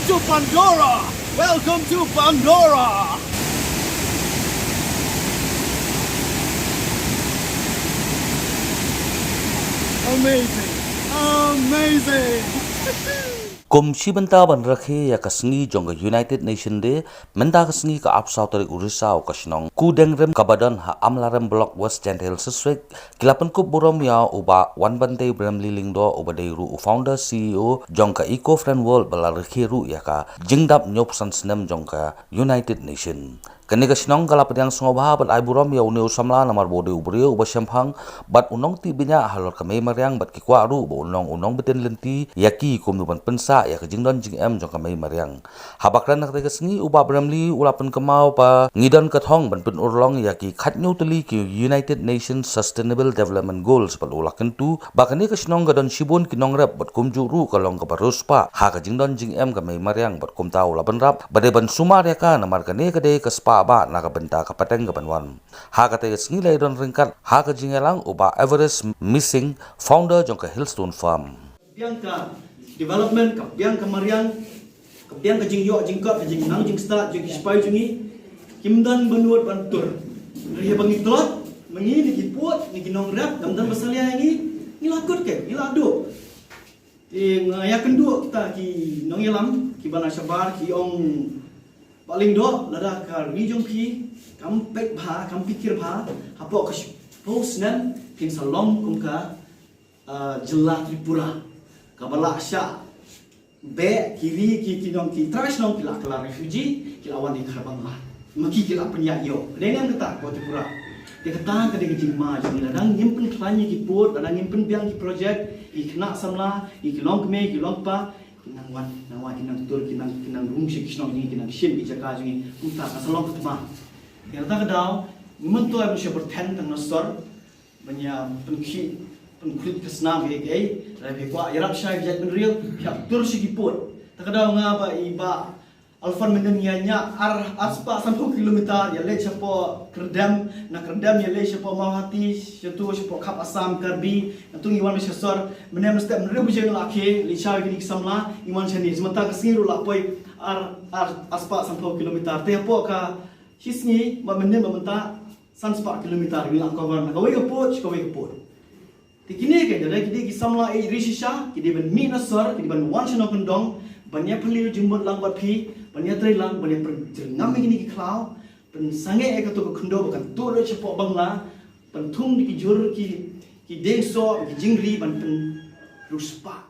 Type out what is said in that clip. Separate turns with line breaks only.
Welcome to Pandora! Welcome to Pandora! Amazing! Amazing!
Kum Shibanta ban Rakhe ya ka Sngi jong ka United Nation Day Mynta ka Sngi ka apsaw tarik risaw ka shnong Kudengrim Kabadan ha Amlarem Block West Jaintia District kila Pynkup Burom ya Bah Wanbantei Bremly Lyngdoh ubadai Ruh U Founder CEO jong ka Ecofriend World bala Rakhe ru ya ka jingdap nyop san snem jong ka United Nation Kane ka shnong kala pdiang sngewbha bat ai burom ya uneu Samla namar briew briew ba shemphang bat nongtih bniah halor ka mariang bat ki kwah ru ba nongbtin lynti yaki kum ban pensa ya ka jingdon jing jong ka mariang habakran nak ka sngi uba Bremley ulapan kemau pa ngidon ka thong ban pen urlong yaki khatnyu teli ki United Nation Sustainable Development Goals bal ulakan tu ba kane ka shnong ga don shibun ki nongrap bat kumju ru ka long ka barus pa ha ka jingdon jing ka mariang bat kum tau ulapan rap bade ban sumar ya ka namar kane ka de ka spa ba na ka benta ka pateng ka banwan ha ka te sngi lai don ringkat ha ka jingelang uba Everest missing founder jong ka Hillstone Farm
Pdiang ka development ka pdiang ka mariang ka pdiang ka jing yo jing ka jing nang jing start jing spai jungi kimdan benuat bantur riya bangi telot mengi ni kiput ni kinong rap dan basalia ni lakut ke ni ladu ngaya kendua kita ki nong yelam ki bana syabar ki ong paling do lada ka rijong pi kampek bha kampikir bha hapo ka post nan kin salong kum ka jela Tripura kabala sya be kiri ki kinong ki trash nong kila kala refugee kila wan di kharbangla maki kila penya yo dengan kata ko Tripura dia kata kadang jing ma jing ladang nyimpen klanya ki put ladang nyimpen biang ki project ikna samla ikilong kme ikilong pa kinang wan kinang tur kinang rung shi kisnong ni kinang shin ijaka jingi unta asalong ketma dia kata kadau mentu ai musya berten tang nasor banya penki penkrit kesna ge ge rabi kwa yarap syai jet benriel pihak tur shi kiput takadau nga ba iba alfan menenianya aspa 10 kilometer ya le chapo kerdam na kerdam ya le chapo mawati chatu chapo khap asam karbi tung iwan mesor menem step menriel bujeng lakhe li syai gi samla iwan chani semata kesingiru lapoi aspa 10 kilometer te po ka hisngi ba menem mementa san 4 kilometer ni lang kawan ka wei kaput tikini ke dari kidi samla e rishisha kidi ben mi nasor kidi ben wan chano kendong banyak peliu jembut lang bat phi banyak trai lang banyak ngam gini ki klau pen sange e ka to khndo bakan to re chapo bangla pen thung ki jur ki dengso ki jingri ban pen ruspa